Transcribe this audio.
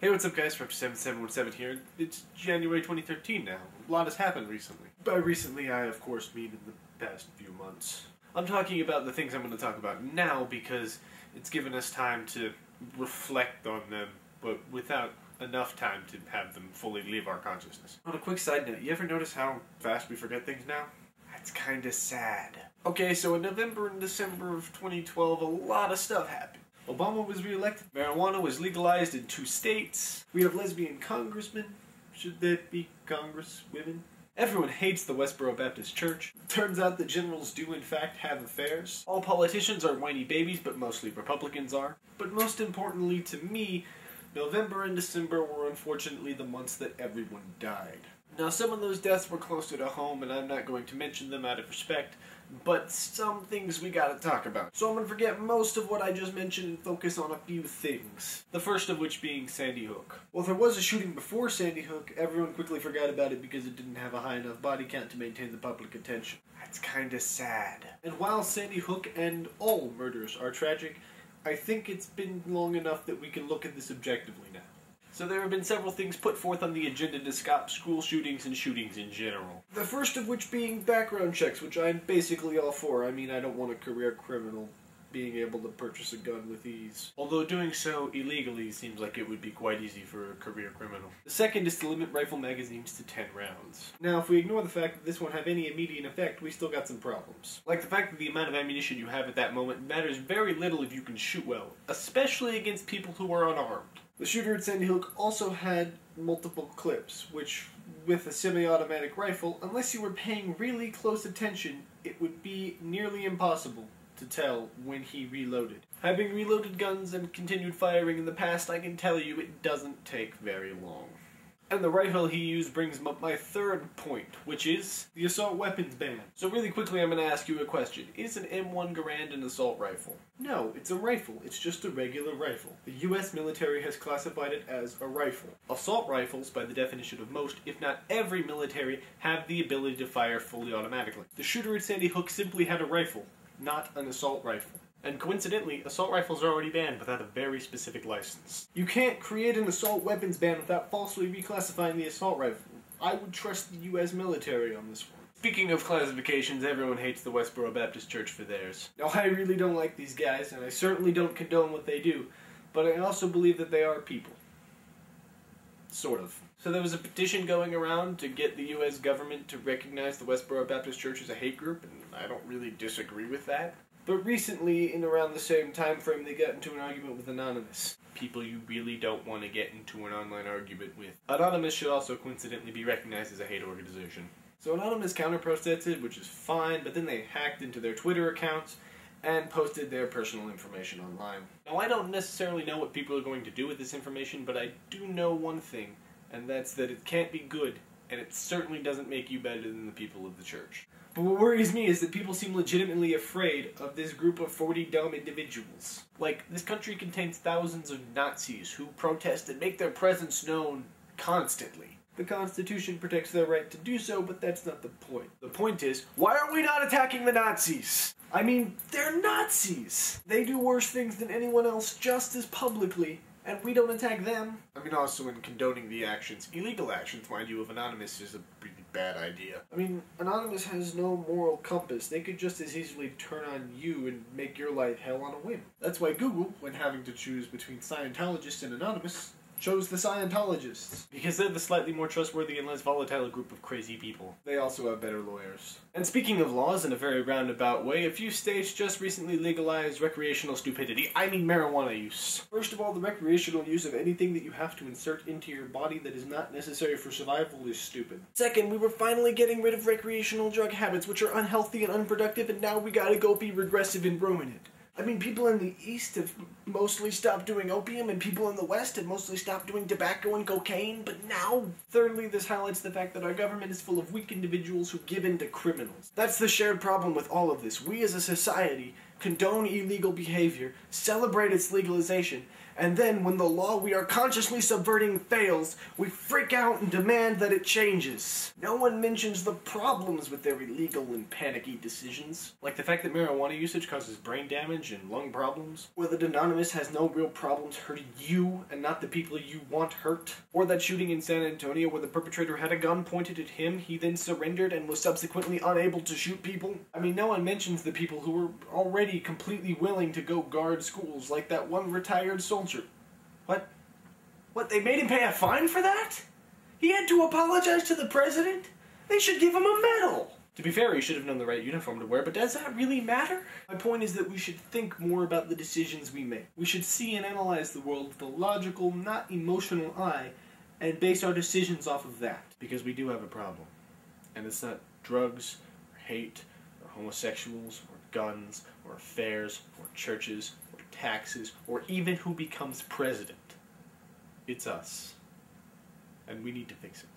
Hey, what's up guys, Raptor7717 here. It's January 2013 now. A lot has happened recently. By recently, I of course mean in the past few months. I'm talking about the things I'm going to talk about now because it's given us time to reflect on them, but without enough time to have them fully leave our consciousness. On a quick side note, you ever notice how fast we forget things now? That's kinda sad. Okay, so in November and December of 2012, a lot of stuff happened. Obama was re-elected, marijuana was legalized in 2 states, we have lesbian congressmen, should that be congresswomen? Everyone hates the Westboro Baptist Church. Turns out that generals do in fact have affairs. All politicians are whiny babies, but mostly Republicans are. But most importantly to me, November and December were unfortunately the months that everyone died. Now some of those deaths were closer to home, and I'm not going to mention them out of respect, but some things we gotta talk about. So I'm gonna forget most of what I just mentioned and focus on a few things. The first of which being Sandy Hook. Well, there was a shooting before Sandy Hook, everyone quickly forgot about it because it didn't have a high enough body count to maintain the public attention. That's kinda sad. And while Sandy Hook and all murders are tragic, I think it's been long enough that we can look at this objectively now. So there have been several things put forth on the agenda to stop school shootings and shootings in general. The first of which being background checks, which I'm basically all for. I mean, I don't want a career criminal being able to purchase a gun with ease. Although doing so illegally seems like it would be quite easy for a career criminal. The second is to limit rifle magazines to 10 rounds. Now, if we ignore the fact that this won't have any immediate effect, we still got some problems. Like the fact that the amount of ammunition you have at that moment matters very little if you can shoot well, especially against people who are unarmed. The shooter at Sandy Hook also had multiple clips, which, with a semi-automatic rifle, unless you were paying really close attention, it would be nearly impossible to tell when he reloaded. Having reloaded guns and continued firing in the past, I can tell you it doesn't take very long. And the rifle he used brings up my third point, which is the assault weapons ban. So really quickly I'm going to ask you a question. Is an M1 Garand an assault rifle? No, it's a rifle. It's just a regular rifle. The US military has classified it as a rifle. Assault rifles, by the definition of most, if not every military, have the ability to fire fully automatically. The shooter at Sandy Hook simply had a rifle, not an assault rifle. And coincidentally, assault rifles are already banned without a very specific license. You can't create an assault weapons ban without falsely reclassifying the assault rifle. I would trust the US military on this one. Speaking of classifications, everyone hates the Westboro Baptist Church for theirs. Now, I really don't like these guys, and I certainly don't condone what they do, but I also believe that they are people. Sort of. So there was a petition going around to get the US government to recognize the Westboro Baptist Church as a hate group, and I don't really disagree with that. But recently, in around the same time frame, they got into an argument with Anonymous. People you really don't want to get into an online argument with. Anonymous should also coincidentally be recognized as a hate organization. So Anonymous counter-protested, which is fine, but then they hacked into their Twitter accounts and posted their personal information online. Now, I don't necessarily know what people are going to do with this information, but I do know one thing, and that's that it can't be good, and it certainly doesn't make you better than the people of the church. But what worries me is that people seem legitimately afraid of this group of 40 dumb individuals. Like, this country contains thousands of Nazis who protest and make their presence known constantly. The Constitution protects their right to do so, but that's not the point. The point is, why are we not attacking the Nazis? I mean, they're Nazis! They do worse things than anyone else just as publicly, and we don't attack them. I mean, also in condoning the actions, illegal actions, mind you, of Anonymous is a pretty bad idea. I mean, Anonymous has no moral compass. They could just as easily turn on you and make your life hell on a whim. That's why Google, when having to choose between Scientologists and Anonymous, chose the Scientologists. Because they're the slightly more trustworthy and less volatile group of crazy people. They also have better lawyers. And speaking of laws, in a very roundabout way, a few states just recently legalized recreational stupidity. I mean marijuana use. First of all, the recreational use of anything that you have to insert into your body that is not necessary for survival is stupid. Second, we were finally getting rid of recreational drug habits, which are unhealthy and unproductive, and now we gotta go be regressive and ruin it. I mean, people in the East have mostly stopped doing opium, and people in the West have mostly stopped doing tobacco and cocaine, but now... Thirdly, this highlights the fact that our government is full of weak individuals who give in to criminals. That's the shared problem with all of this. We as a society condone illegal behavior, celebrate its legalization, And then, when the law we are consciously subverting fails, we freak out and demand that it changes. No one mentions the problems with their illegal and panicky decisions. Like the fact that marijuana usage causes brain damage and lung problems. Or that Anonymous has no real problems hurting you and not the people you want hurt. Or that shooting in San Antonio where the perpetrator had a gun pointed at him, he then surrendered and was subsequently unable to shoot people. I mean, no one mentions the people who were already completely willing to go guard schools, like that one retired soldier. What? What, they made him pay a fine for that? He had to apologize to the president? They should give him a medal! To be fair, he should have known the right uniform to wear, but does that really matter? My point is that we should think more about the decisions we make. We should see and analyze the world with a logical, not emotional eye, and base our decisions off of that. Because we do have a problem. And it's not drugs, or hate, or homosexuals, or guns, or affairs, or churches, or taxes, or even who becomes president. It's us. And we need to fix it.